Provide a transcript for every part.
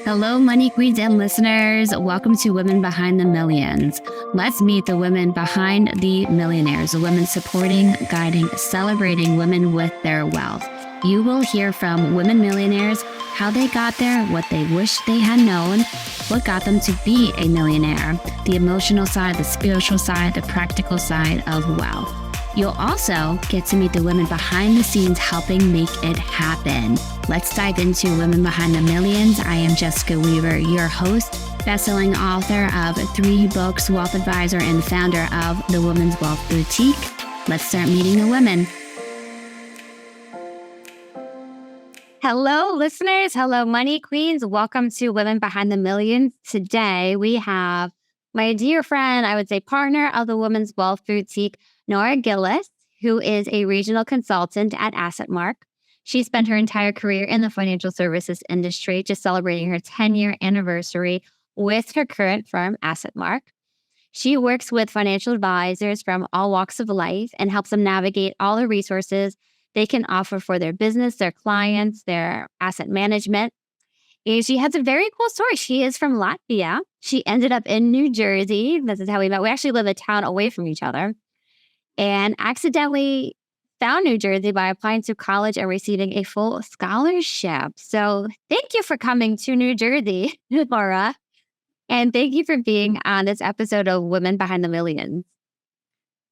Hello, Money Queens and listeners. Welcome to Women Behind the Millions. Let's meet the women behind the millionaires, the women supporting, guiding, celebrating women with their wealth. You will hear from women millionaires, how they got there, what they wish they had known, what got them to be a millionaire, the emotional side, the spiritual side, the practical side of wealth. You'll also get to meet the women behind the scenes helping make it happen. Let's dive into Women Behind the Millions. I am Jessica Weaver, your host, best-selling author of 3 books, wealth advisor, and founder of the Women's Wealth Boutique. Let's start meeting the women. Hello, listeners. Hello, Money Queens. Welcome to Women Behind the Millions. Today, we have my dear friend, I would say partner of the Women's Wealth Boutique, Nora Gillis, who is a regional consultant at AssetMark. She spent her entire career in the financial services industry, just celebrating her 10-year anniversary with her current firm, AssetMark. She works with financial advisors from all walks of life and helps them navigate all the resources they can offer for their business, their clients, their asset management. And she has a very cool story. She is from Latvia. She ended up in New Jersey. This is how we met. We actually live a town away from each other. And accidentally found New Jersey by applying to college and receiving a full scholarship. So thank you for coming to New Jersey, Laura. And thank you for being on this episode of Women Behind the Millions.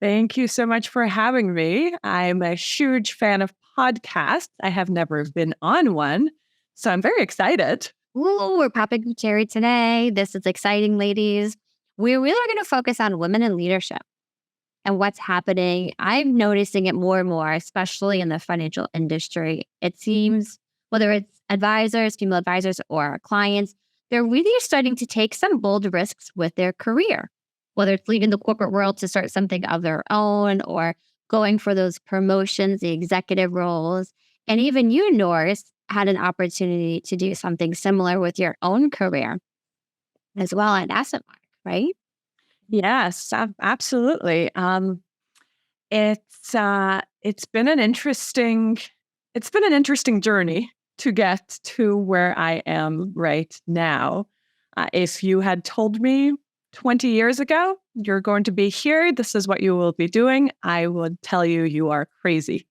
Thank you so much for having me. I'm a huge fan of podcasts. I have never been on one, so I'm very excited. Ooh, we're popping the cherry today. This is exciting, ladies. We're really going to focus on women in leadership and what's happening. I'm noticing it more and more, especially in the financial industry. It seems, whether it's advisors, female advisors, or clients, they're really starting to take some bold risks with their career, whether it's leaving the corporate world to start something of their own or going for those promotions, the executive roles. And even you, Norris, had an opportunity to do something similar with your own career as well at AssetMark, right? Yes, absolutely. It's been an interesting journey to get to where I am right now. If you had told me 20 years ago, you're going to be here, this is what you will be doing, I would tell you, you are crazy.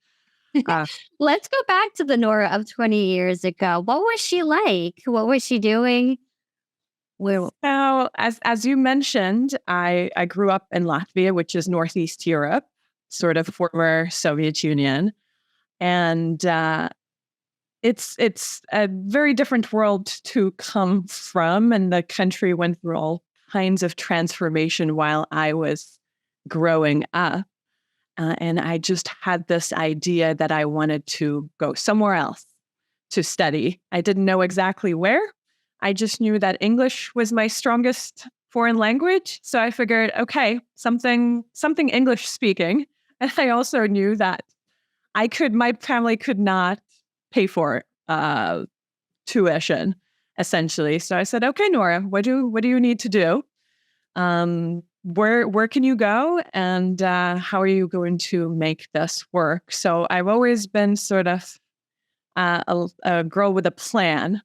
Let's go back to the Nora of 20 years ago. What was she like? What was she doing? So, as you mentioned, I grew up in Latvia, which is Northeast Europe, sort of former Soviet Union. And it's a very different world to come from. And the country went through all kinds of transformation while I was growing up. And I just had this idea that I wanted to go somewhere else to study. I didn't know exactly where. I just knew that English was my strongest foreign language. So I figured, okay, something English speaking. And I also knew that my family could not pay for tuition, essentially. So I said, okay, Nora, what do you need to do? Where can you go? And how are you going to make this work? So I've always been sort of a girl with a plan.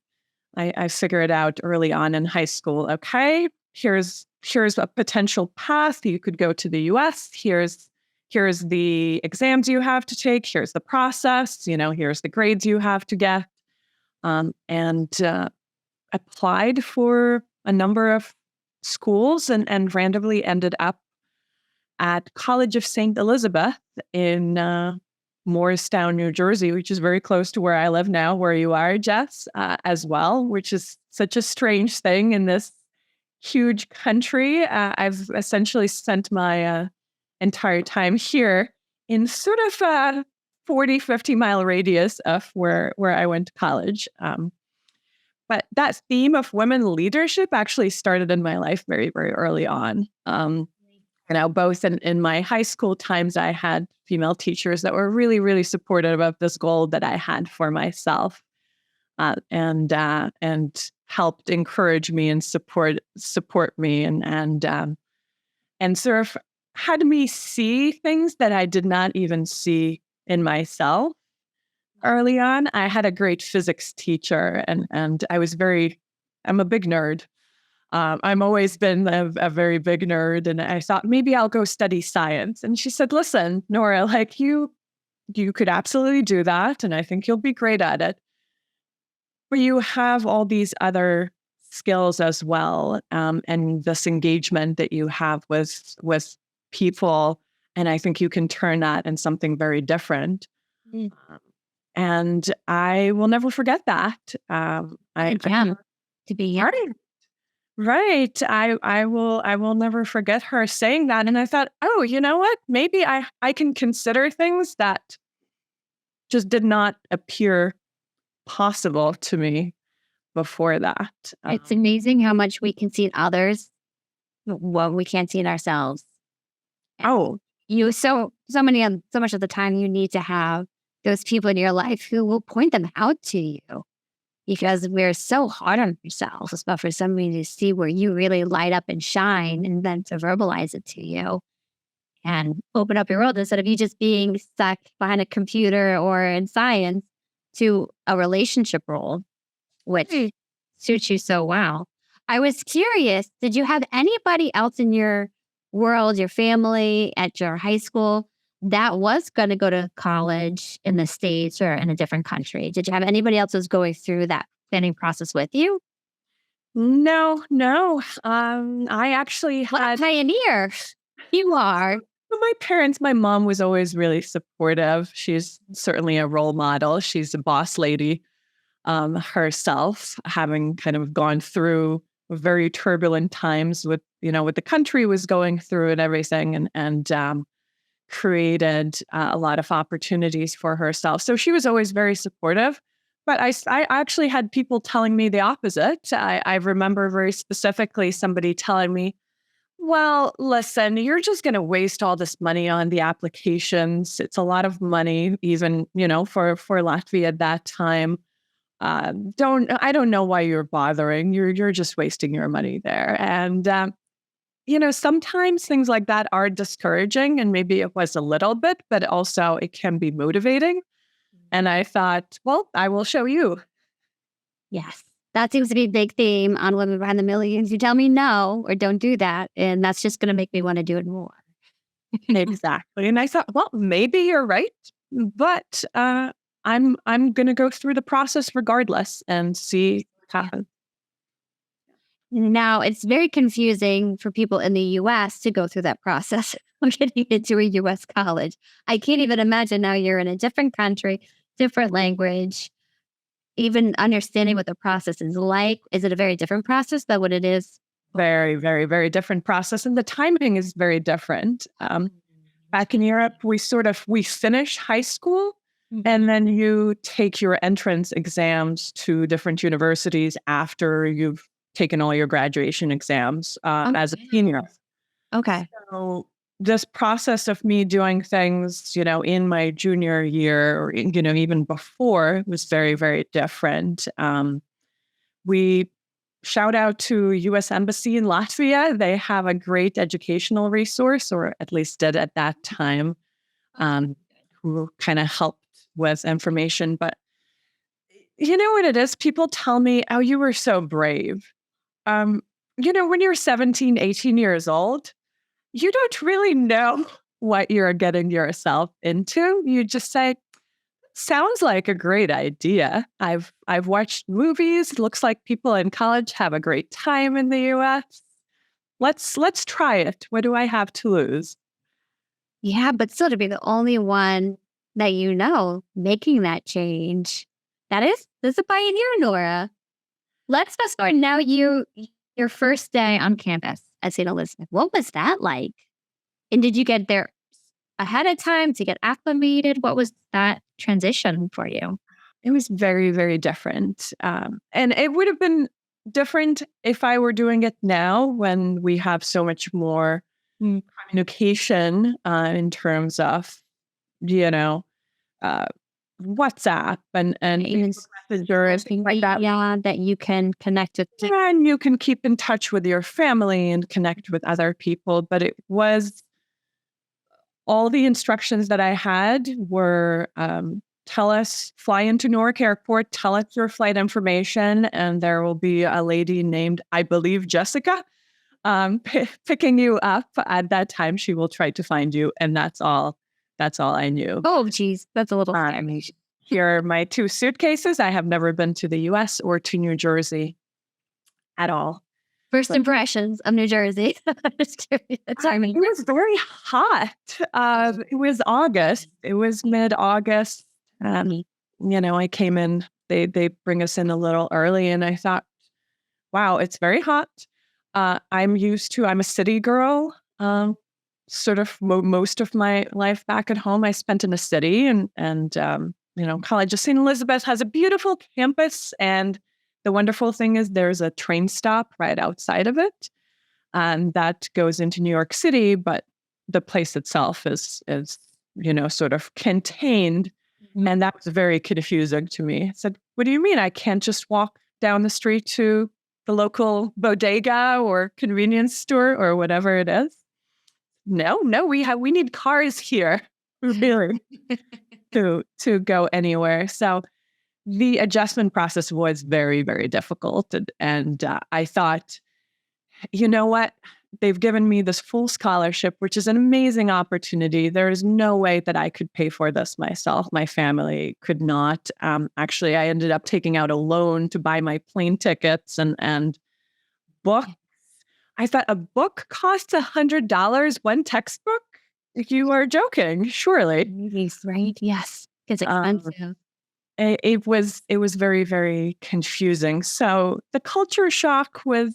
I figured out early on in high school, okay, here's a potential path. You could go to the US. Here's the exams you have to take. Here's the process. Here's the grades you have to get. And applied for a number of schools and randomly ended up at College of St. Elizabeth in Morristown, New Jersey, which is very close to where I live now, where you are, Jess, as well, which is such a strange thing in this huge country. I've essentially spent my entire time here in sort of a 40, 50-mile radius of where I went to college. But that theme of women leadership actually started in my life very, very early on. Both in my high school times, I had female teachers that were really, really supportive of this goal that I had for myself, and helped encourage me and support me and sort of had me see things that I did not even see in myself. Early on, I had a great physics teacher, and I was very I'm a big nerd. I've always been a very big nerd. And I thought maybe I'll go study science. And she said, listen, Nora, like you could absolutely do that. And I think you'll be great at it. But you have all these other skills as well. And this engagement that you have with people. And I think you can turn that in something very different. Mm. And I will never forget that. To be young. Right. I will never forget her saying that. And I thought, oh, you know what? Maybe I can consider things that just did not appear possible to me before that. It's amazing how much we can see in others what we can't see in ourselves. Oh, So much of the time you need to have those people in your life who will point them out to you, because we're so hard on ourselves, especially for somebody to see where you really light up and shine, and then to verbalize it to you and open up your world instead of you just being stuck behind a computer or in science to a relationship role, which suits you so well. I was curious, did you have anybody else in your world, your family, at your high school that was going to go to college in the States or in a different country? Did you have anybody else who was going through that planning process with you? no. I actually What a had pioneer you are. my mom was always really supportive. She's certainly a role model. She's a boss lady herself, having kind of gone through very turbulent times with, what the country was going through and everything, and created a lot of opportunities for herself. So she was always very supportive. But I actually had people telling me the opposite. I remember very specifically somebody telling me, well, listen, you're just going to waste all this money on the applications. It's a lot of money, even, for Latvia at that time. I don't know why you're bothering. You're just wasting your money there. And, sometimes things like that are discouraging, and maybe it was a little bit, but also it can be motivating. And I thought, well, I will show you. Yes. That seems to be a big theme on Women Behind the Millions. You tell me no or don't do that, and that's just going to make me want to do it more. Exactly. And I thought, well, maybe you're right, but I'm going to go through the process regardless and see what happens. Now, it's very confusing for people in the US to go through that process of getting into a US college. I can't even imagine now you're in a different country, different language, even understanding what the process is like. Is it a very different process than what it is? Very, very, very different process. And the timing is very different. Back in Europe, we finish high school and then you take your entrance exams to different universities after you've taken all your graduation exams as a senior. Okay. So this process of me doing things, in my junior year or, even before was very, very different. We shout out to U.S. Embassy in Latvia. They have a great educational resource, or at least did at that time, who kind of helped with information. But you know what it is? People tell me, oh, you were so brave. When you're 17, 18 years old, you don't really know what you're getting yourself into. You just say, sounds like a great idea. I've watched movies. Looks like people in college have a great time in the US. Let's try it. What do I have to lose? Yeah, but still to be the only one that making that change. That's a pioneer, Nora. Let's fast forward now. Your first day on campus at St. Elizabeth. What was that like? And did you get there ahead of time to get acclimated? What was that transition for you? It was very, very different. And it would have been different if I were doing it now, when we have so much more communication in terms of, WhatsApp and Even Messenger and things like that. Yeah, that you can connect with. And you can keep in touch with your family and connect with other people. But it was all the instructions that I had were fly into Newark Airport, tell us your flight information, and there will be a lady named, I believe, Jessica, picking you up. At that time, she will try to find you, and that's all. That's all I knew. Oh, geez, that's a little scary. Here are my 2 suitcases. I have never been to the U.S. or to New Jersey at all. First impressions of New Jersey. Just curious. It was very hot. It was August. It was mid-August. I came in. They bring us in a little early, and I thought, wow, it's very hot. I'm a city girl. Sort of most of my life back at home, I spent in a city, and College of St. Elizabeth has a beautiful campus, and the wonderful thing is there's a train stop right outside of it, and that goes into New York City, but the place itself is sort of contained, and that was very confusing to me. I said, "What do you mean I can't just walk down the street to the local bodega or convenience store or whatever it is?" No, we need cars here, really, to go anywhere. So the adjustment process was very, very difficult. And I thought, you know what? They've given me this full scholarship, which is an amazing opportunity. There is no way that I could pay for this myself. My family could not. Actually, I ended up taking out a loan to buy my plane tickets and books. I thought a book costs $100, one textbook? You are joking, surely. Right? Yes. It's expensive. It was very, very confusing. So the culture shock was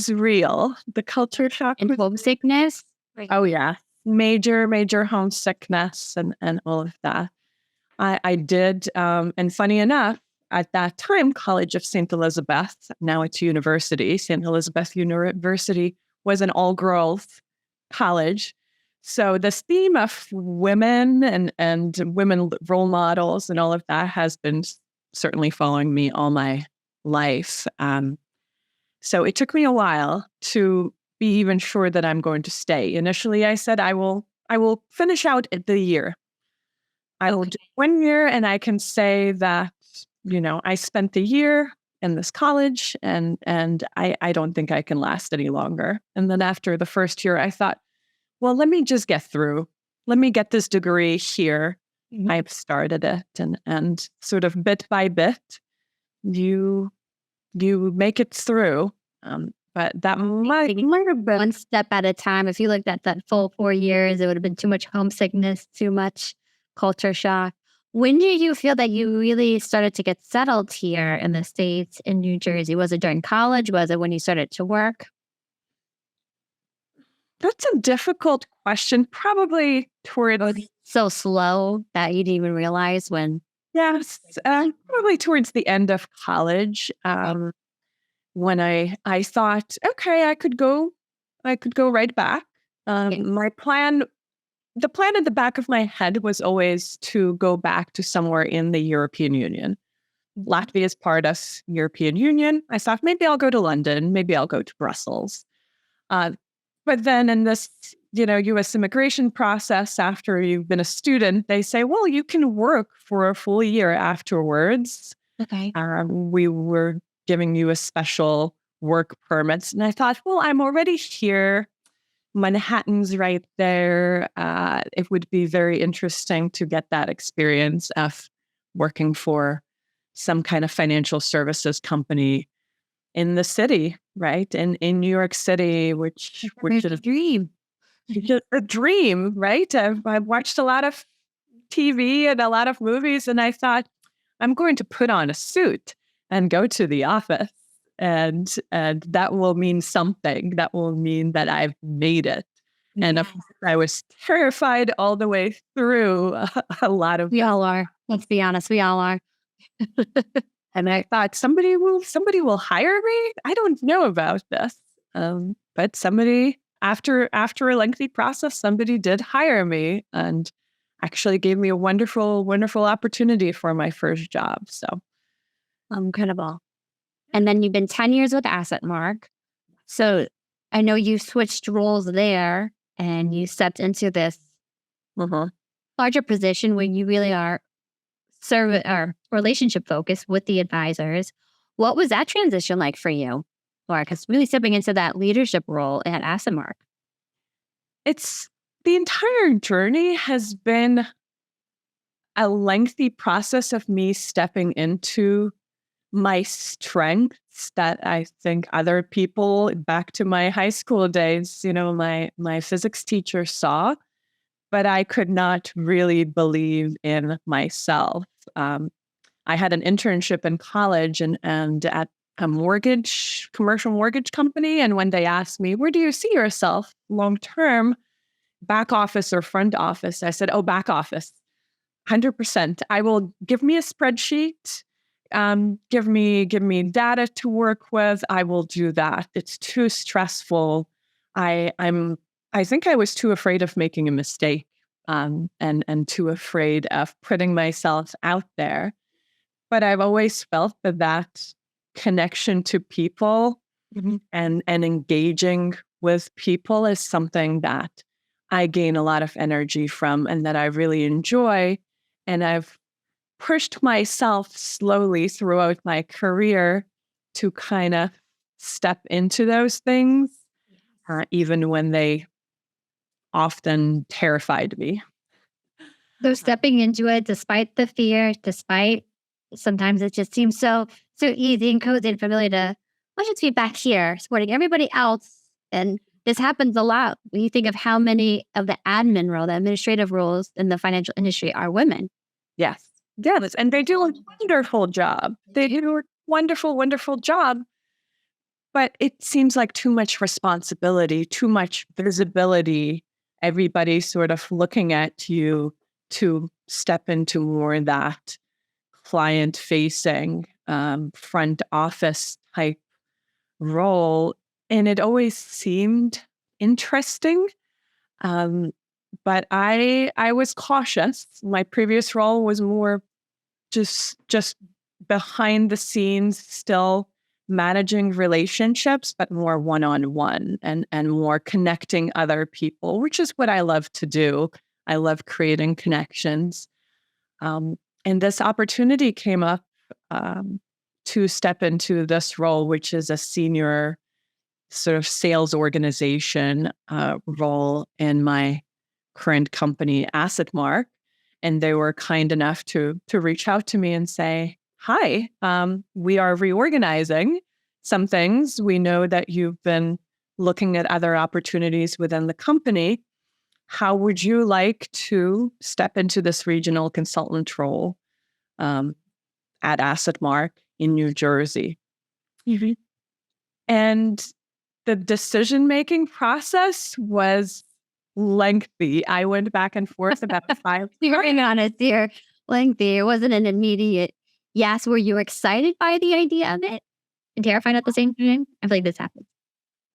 real. The culture shock and homesickness. Oh yeah, major homesickness and all of that. I did, and funny enough, at that time, College of St. Elizabeth, now it's university, St. Elizabeth University was an all-girls college. So this theme of women and women role models and all of that has been certainly following me all my life. So it took me a while to be even sure that I'm going to stay. Initially, I said, I will finish out the year. I will do 1 year, and I can say that, I spent the year in this college, and I don't think I can last any longer. And then after the first year, I thought, well, let me just get through. Let me get this degree here. Mm-hmm. I've started it, and sort of bit by bit, you make it through. But that might have been one step at a time. If you looked at that full 4 years, it would have been too much homesickness, too much culture shock. When did you feel that you really started to get settled here in the States, in New Jersey? Was it during college? Was it when you started to work? That's a difficult question. Probably towards so slow that you didn't even realize when. Yes, probably towards the end of college, when I thought, okay, I could go right back. My plan, the plan at the back of my head was always to go back to somewhere in the European Union. Latvia is part of European Union. I thought maybe I'll go to London, maybe I'll go to Brussels. But then in this, U.S. immigration process, after you've been a student, they say, well, you can work for a full year afterwards. Okay. We were giving you a special work permit. And I thought, well, I'm already here. Manhattan's right there. It would be very interesting to get that experience of working for some kind of financial services company in the city, right? In New York City, which is a dream. A dream, right? I've watched a lot of TV and a lot of movies, and I thought, I'm going to put on a suit and go to the office, and that will mean something. That will mean that I've made it. Yeah. And I was terrified all the way through a lot of. We all are. Let's be honest. We all are. And I thought somebody will hire me. I don't know about this, but somebody after a lengthy process, somebody did hire me and actually gave me a wonderful, wonderful opportunity for my first job. So incredible. And then you've been 10 years with AssetMark. So I know you switched roles there and you stepped into this larger position where you really are service or relationship focus with the advisors. What was that transition like for you, Laura? Because really stepping into that leadership role at AssetMark. It's the entire journey has been a lengthy process of me stepping into my strengths that I think other people back to my high school days, my physics teacher saw, but I could not really believe in myself. I had an internship in college and at a commercial mortgage company. And when they asked me, where do you see yourself long term, back office or front office? I said, oh, back office, 100%. Give me a spreadsheet. Give me data to work with. I will do that. It's too stressful. I think I was too afraid of making a mistake, and too afraid of putting myself out there. But I've always felt that connection to people and engaging with people is something that I gain a lot of energy from and that I really enjoy. And I've pushed myself slowly throughout my career to kind of step into those things, even when they often terrified me. So stepping into it, despite the fear, despite sometimes it just seems so easy and cozy and familiar to, let's just be back here supporting everybody else. And this happens a lot when you think of how many of the admin role, the administrative roles in the financial industry are women. Yes. Yes. And they do a wonderful job. They do a wonderful, wonderful job. But it seems like too much responsibility, too much visibility. Everybody sort of looking at you to step into more of that client-facing, front office type role. And it always seemed interesting. But I was cautious. My previous role was more just behind the scenes, still managing relationships, but more one-on-one and more connecting other people, which is what I love to do. I love creating connections. And this opportunity came up to step into this role, which is a senior sort of sales organization role in my current company, AssetMark. And they were kind enough to reach out to me and say, hi, we are reorganizing some things. We know that you've been looking at other opportunities within the company. How would you like to step into this regional consultant role at AssetMark in New Jersey? Mm-hmm. And the decision-making process was lengthy. I went back and forth about 5. You're being honest here. Lengthy. It wasn't an immediate yes. Were you excited by the idea of it and terrified at the same time? I feel like this happens.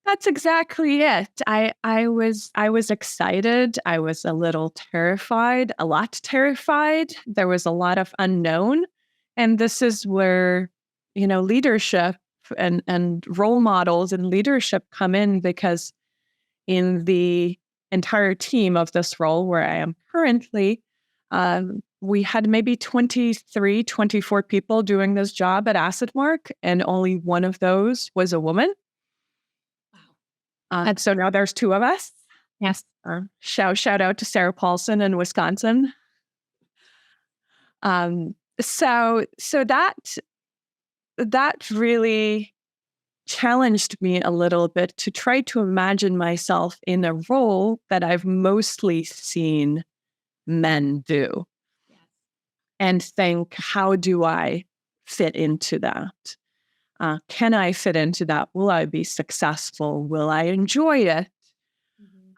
That's exactly it. I was excited. I was a little terrified, a lot terrified. There was a lot of unknown. And this is where, leadership and role models and leadership come in, because in the entire team of this role where I am currently, we had maybe 23, 24 people doing this job at AssetMark, and only one of those was a woman. So now there's 2 of us. Yes. Shout out to Sarah Paulson in Wisconsin. So that really challenged me a little bit to try to imagine myself in a role that I've mostly seen men do, and think, how do I fit into that? Can I fit into that? Will I be successful? Will I enjoy it?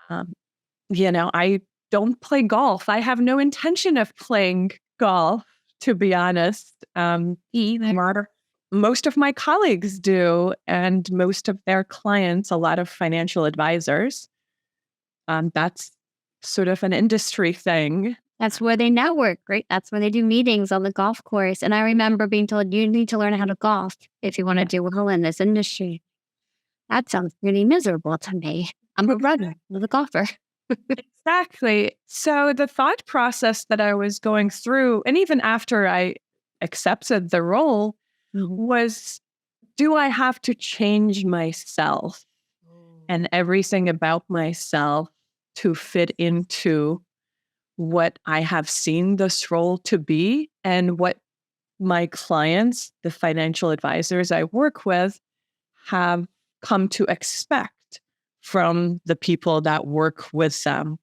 I don't play golf. I have no intention of playing golf, to be honest. Most of my colleagues do, and most of their clients, a lot of financial advisors. That's sort of an industry thing. That's where they network, right? That's where they do meetings on the golf course. And I remember being told, you need to learn how to golf if you want to do well in this industry. That sounds pretty miserable to me. I'm a runner, I'm a golfer. Exactly. So the thought process that I was going through, and even after I accepted the role, Mhm. was, do I have to change myself and everything about myself to fit into what I have seen this role to be and what my clients, the financial advisors I work with, have come to expect from the people that work with them.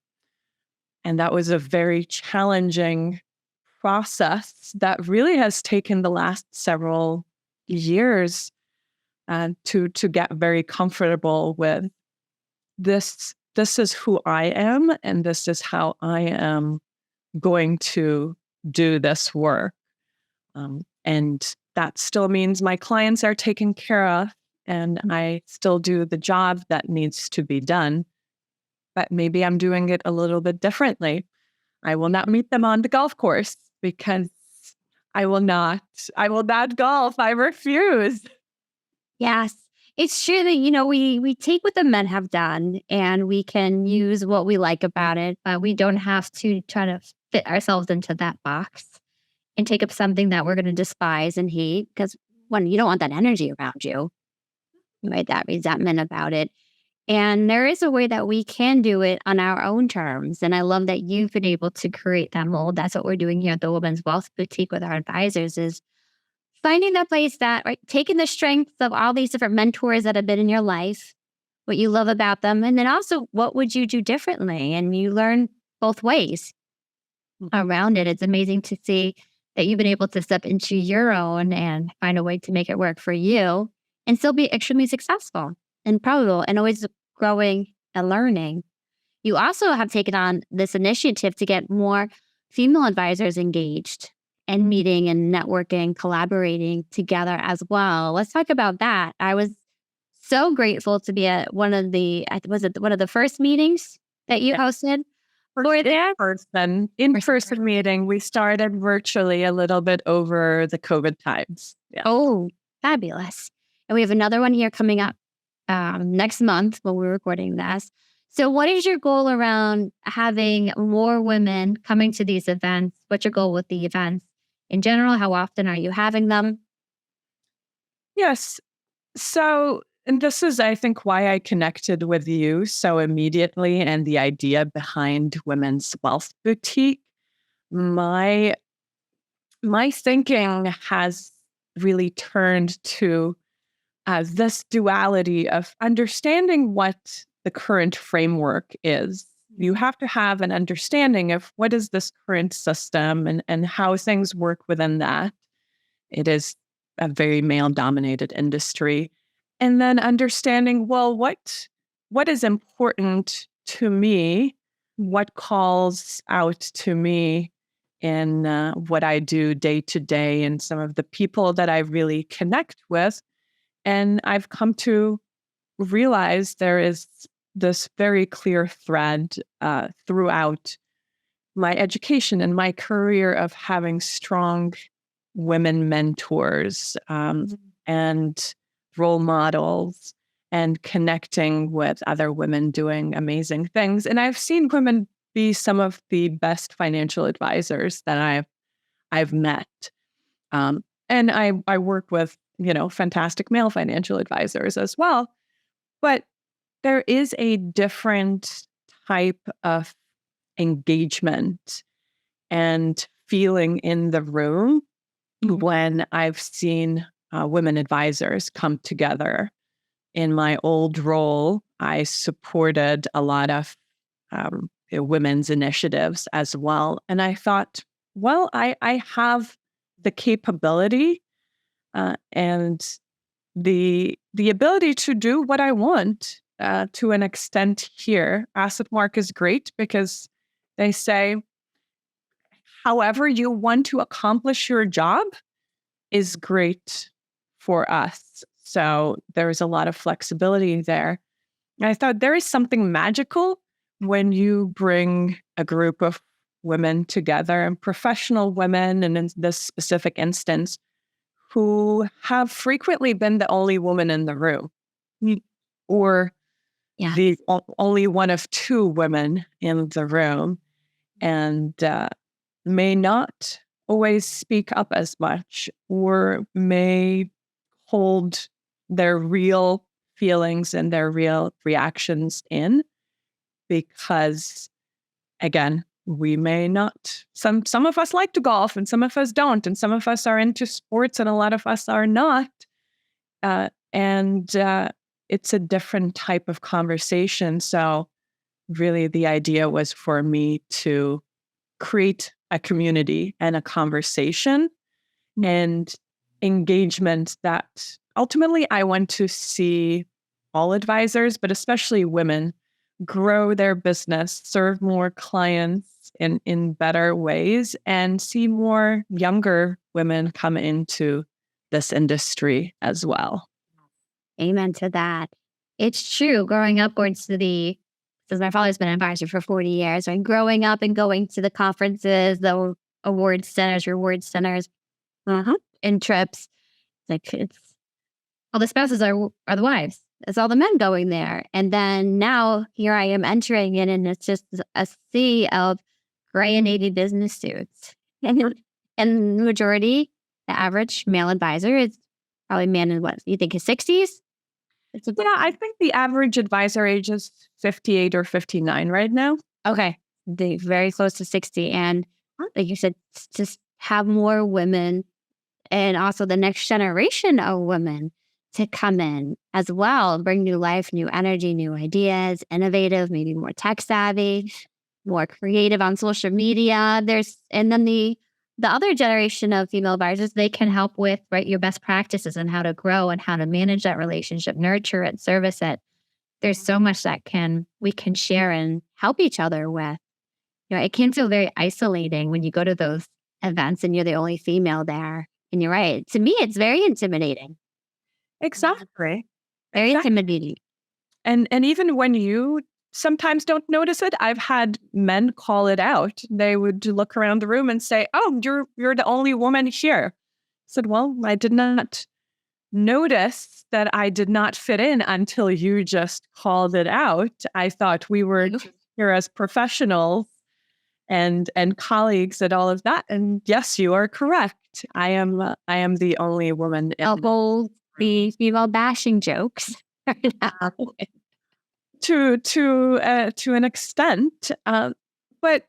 And that was a very challenging process that really has taken the last several years to get very comfortable with this. This is who I am, and this is how I am going to do this work. And that still means my clients are taken care of, and I still do the job that needs to be done. But maybe I'm doing it a little bit differently. I will not meet them on the golf course because I will not. I will not golf. I refuse. Yes. It's true that, we take what the men have done and we can use what we like about it, but we don't have to try to fit ourselves into that box and take up something that we're going to despise and hate because one, you don't want that energy around you, right? That resentment about it. And there is a way that we can do it on our own terms. And I love that you've been able to create that mold. That's what we're doing here at the Women's Wealth Boutique with our advisors is finding that place that, right, taking the strengths of all these different mentors that have been in your life, what you love about them, and then also what would you do differently? And you learn both ways around it. It's amazing to see that you've been able to step into your own and find a way to make it work for you and still be extremely successful and profitable and always growing and learning. You also have taken on this initiative to get more female advisors engaged and meeting and networking, collaborating together as well. Let's talk about that. I was so grateful to be at one of the, was it one of the first meetings that you hosted for that? In-person meeting. We started virtually a little bit over the COVID times. Yeah. Oh, fabulous. And we have another one here coming up next month when we're recording this. So, what is your goal around having more women coming to these events? What's your goal with the events in general? How often are you having them? Yes. So, and this is, I think, why I connected with you so immediately and the idea behind Women's Wealth Boutique. My my thinking has really turned to this duality of understanding what the current framework is. You have to have an understanding of what is this current system and how things work within that. It is a very male dominated industry. And then understanding, well, what is important to me? What calls out to me in what I do day to day and some of the people that I really connect with. And I've come to realize there is this very clear thread throughout my education and my career of having strong women mentors and role models and connecting with other women doing amazing things. And I've seen women be some of the best financial advisors that I've met. And I work with, fantastic male financial advisors as well. But there is a different type of engagement and feeling in the room when I've seen women advisors come together. In my old role, I supported a lot of women's initiatives as well. And I thought, well, I have the capability and the ability to do what I want to an extent here. Asset Mark is great because they say, however you want to accomplish your job is great for us. So there's a lot of flexibility there. And I thought there is something magical when you bring a group of women together and professional women, and in this specific instance, who have frequently been the only woman in the room or Yeah. only one of two women in the room, and may not always speak up as much, or may hold their real feelings and their real reactions in, because again, we may not, some of us like to golf and some of us don't, and some of us are into sports and a lot of us are not. And it's a different type of conversation. So really the idea was for me to create a community and a conversation and engagement that ultimately I want to see all advisors, but especially women, grow their business, serve more clients in better ways, and see more younger women come into this industry as well. Amen to that. It's true. Growing up, going to because my father's been an advisor for 40 years, and growing up and going to the conferences, the award centers, reward centers, and trips, it's all the spouses are the wives. It's all the men going there. And then now here I am entering it, and it's just a sea of gray and navy business suits. And the majority, the average male advisor is probably man in what you think his 60s. Yeah, I think the average advisor age is 58 or 59 right now. Okay. They very close to 60. And like you said, just have more women and also the next generation of women to come in as well, bring new life, new energy, new ideas, innovative, maybe more tech savvy, more creative on social media. And then the other generation of female advisors, they can help with your best practices and how to grow and how to manage that relationship, nurture it, service it. There's so much that we can share and help each other with. It can feel very isolating when you go to those events and you're the only female there. And you're right. To me, it's very intimidating. Exactly. Very intimidating. And even when you sometimes don't notice it, I've had men call it out. They would look around the room and say, "Oh, you're the only woman here." I said, "Well, I did not notice that I did not fit in until you just called it out. I thought we were here as professionals and colleagues and all of that. And yes, you are correct. I am the only woman." Hold the female bashing jokes. To an extent, but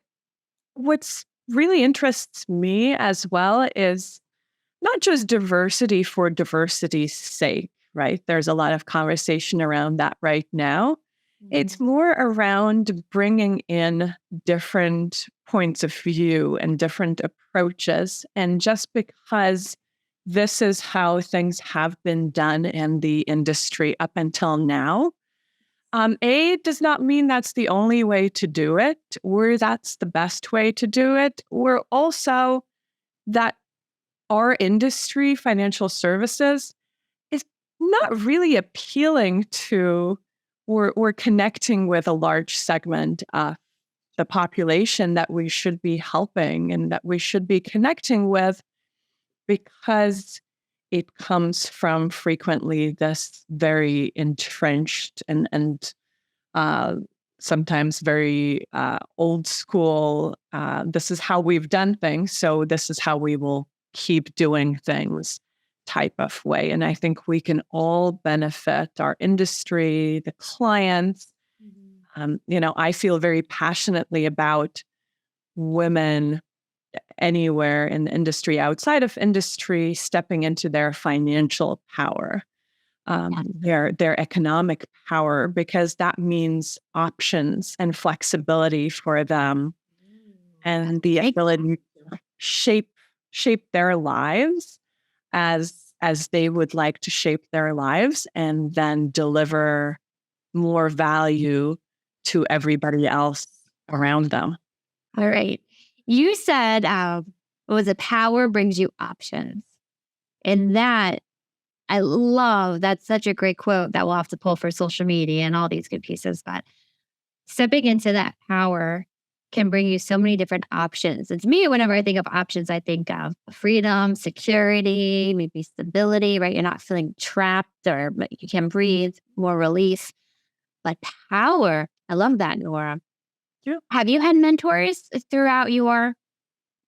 what's really interests me as well is not just diversity for diversity's sake, right? There's a lot of conversation around that right now. It's more around bringing in different points of view and different approaches. And just because this is how things have been done in the industry up until now, does not mean that's the only way to do it, or that's the best way to do it, or also that our industry, financial services, is not really appealing to or connecting with a large segment of the population that we should be helping and that we should be connecting with, because it comes from frequently this very entrenched and sometimes very old school, this is how we've done things, so this is how we will keep doing things type of way. And I think we can all benefit, our industry, the clients. I feel very passionately about women anywhere in the industry, outside of industry, stepping into their financial power, their economic power, because that means options and flexibility for them, and the ability to shape their lives as they would like to shape their lives, and then deliver more value to everybody else around them. All right. You said, what was it? Power brings you options. And that, I love, that's such a great quote that we'll have to pull for social media and all these good pieces. But stepping into that power can bring you so many different options. And to me, whenever I think of options, I think of freedom, security, maybe stability, right? You're not feeling trapped or you can breathe, more release. but power. I love that, Nora. Yeah. Have you had mentors throughout your,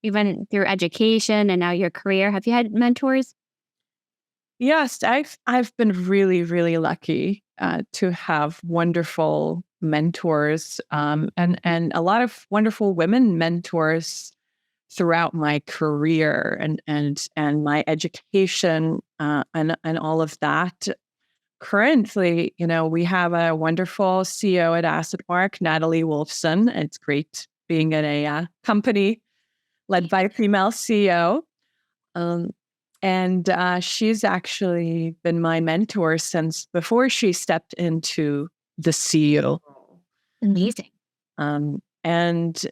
even through education and now your career? Have you had mentors? Yes, I've been really, really lucky to have wonderful mentors, and a lot of wonderful women mentors throughout my career and my education, and all of that. Currently, we have a wonderful CEO at AssetMark, Natalie Wolfson. It's great being at a company led by a female CEO. Um, and she's actually been my mentor since before she stepped into the CEO role. Amazing. And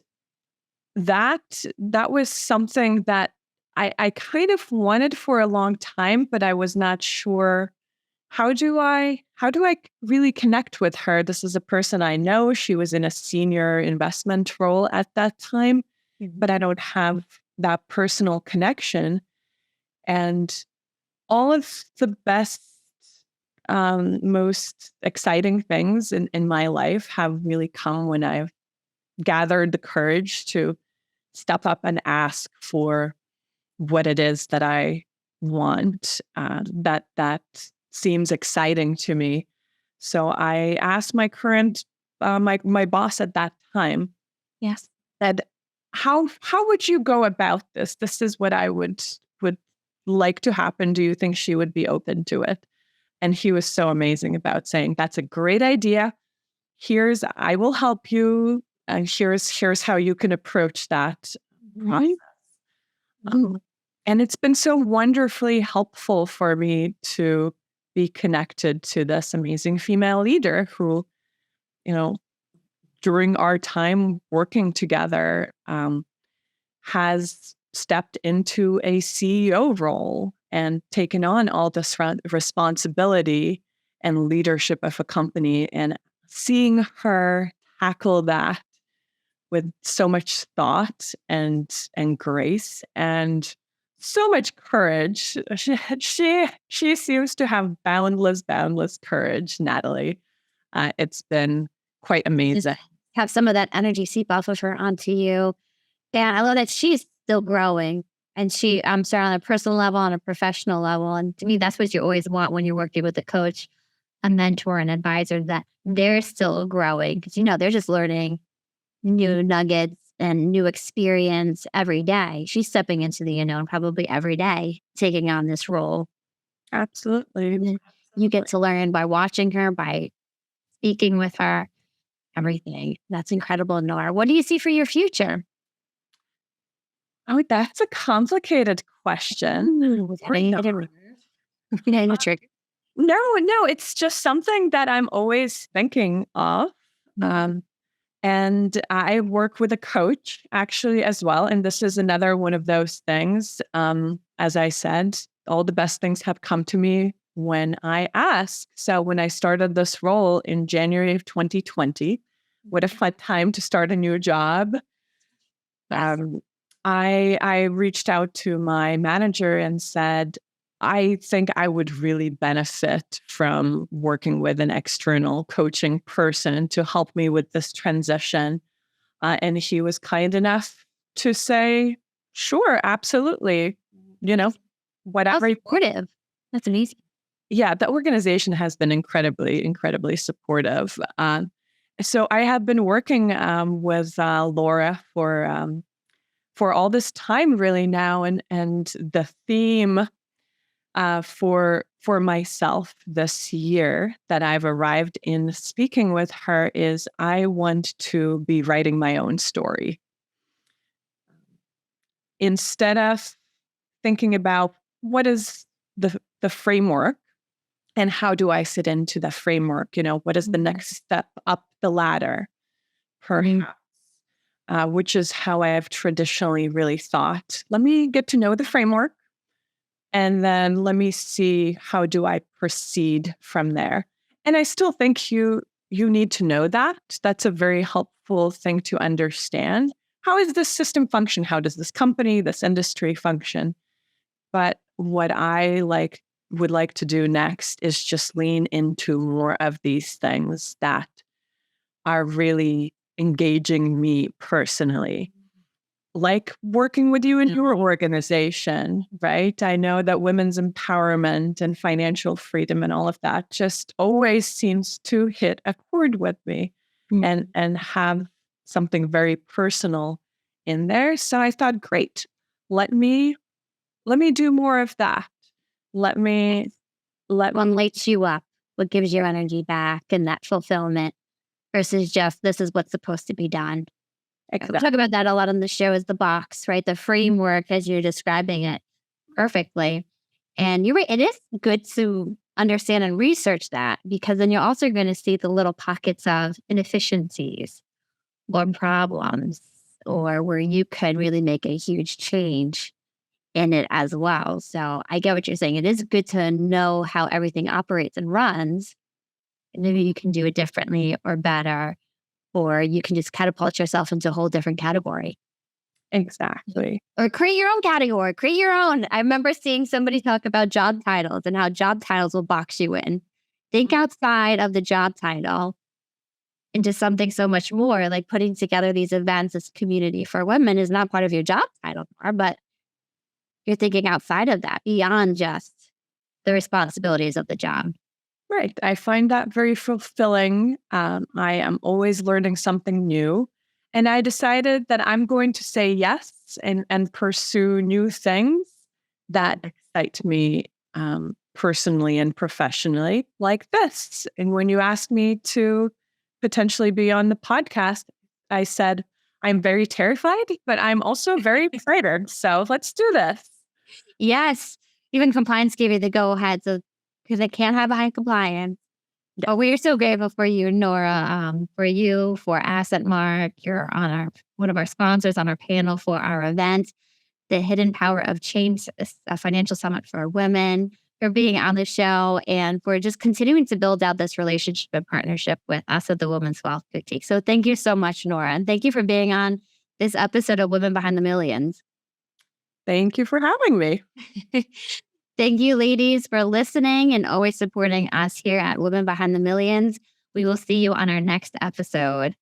that was something that I kind of wanted for a long time, but I was not sure how do I really connect with her? This is a person I know. She was in a senior investment role at that time, but I don't have that personal connection. And all of the best, most exciting things in my life have really come when I've gathered the courage to step up and ask for what it is that I want, that seems exciting to me. So I asked my current, my boss at that time, Yes. said, how would you go about this? This is what I would like to happen. Do you think she would be open to it? And he was so amazing about saying, that's a great idea. I will help you. And here's how you can approach that process. And it's been so wonderfully helpful for me to be connected to this amazing female leader who, you know, during our time working together, has stepped into a CEO role and taken on all this responsibility and leadership of a company. And seeing her tackle that with so much thought and grace and so much courage. She seems to have boundless courage, Natalie. It's been quite amazing. Have some of that energy seep off of her onto you. And I love that she's still growing. And I'm sorry, on a personal level, on a professional level. And to me, that's what you always want when you're working with a coach, a mentor, an advisor, that they're still growing. Because, they're just learning new nuggets and new experience every day. She's stepping into the unknown probably every day, taking on this role. Absolutely. You get to learn by watching her, by speaking with her, everything. That's incredible, Nora. What do you see for your future? Oh, that's a complicated question. No, It's just something that I'm always thinking of. And I work with a coach actually as well. And this is another one of those things. As I said, all the best things have come to me when I ask. So when I started this role in January of 2020, what a fun time to start a new job. I reached out to my manager and said, I think I would really benefit from working with an external coaching person to help me with this transition. And he was kind enough to say, sure, absolutely. Whatever. Supportive. That's amazing. Yeah, the organization has been incredibly supportive. So I have been working with Laura for all this time really now. And the theme for myself this year that I've arrived in speaking with her is I want to be writing my own story. Instead of thinking about what is the framework and how do I fit into the framework, what is the next step up the ladder, perhaps, which is how I have traditionally really thought. Let me get to know the framework. And then let me see, how do I proceed from there? And I still think you need to know that. That's a very helpful thing to understand. How does this system function? How does this company, this industry function? But what I like would like to do next is just lean into more of these things that are really engaging me personally. Like working with you in your organization, right? I know that women's empowerment and financial freedom and all of that just always seems to hit a chord with me and have something very personal in there. So I thought, great, let me do more of that. Let What lights you up? What gives your energy back and that fulfillment versus just this is what's supposed to be done. We talk about that a lot on the show is the box, right? The framework as you're describing it perfectly. And you're right. It is good to understand and research that because then you're also going to see the little pockets of inefficiencies or problems or where you could really make a huge change in it as well. So I get what you're saying. It is good to know how everything operates and runs. And maybe you can do it differently or better, or you can just catapult yourself into a whole different category. Exactly. Or create your own category, create your own. I remember seeing somebody talk about job titles and how job titles will box you in. Think outside of the job title into something so much more, like putting together these events as community for women is not part of your job title, but you're thinking outside of that, beyond just the responsibilities of the job. Right. I find that very fulfilling. I am always learning something new. And I decided that I'm going to say yes and pursue new things that excite me personally and professionally, like this. And when you asked me to potentially be on the podcast, I said, I'm very terrified, but I'm also very excited. So let's do this. Yes. Even compliance gave you the go ahead. So, because they can't have high compliance. But we are so grateful for you, Nora, for you, for Asset Mark. You're on one of our sponsors on our panel for our event, The Hidden Power of Change, a financial summit for women, for being on the show and for just continuing to build out this relationship and partnership with us at the Women's Wealth Boutique. So thank you so much, Nora. And thank you for being on this episode of Women Behind the Millions. Thank you for having me. Thank you, ladies, for listening and always supporting us here at Women Behind the Millions. We will see you on our next episode.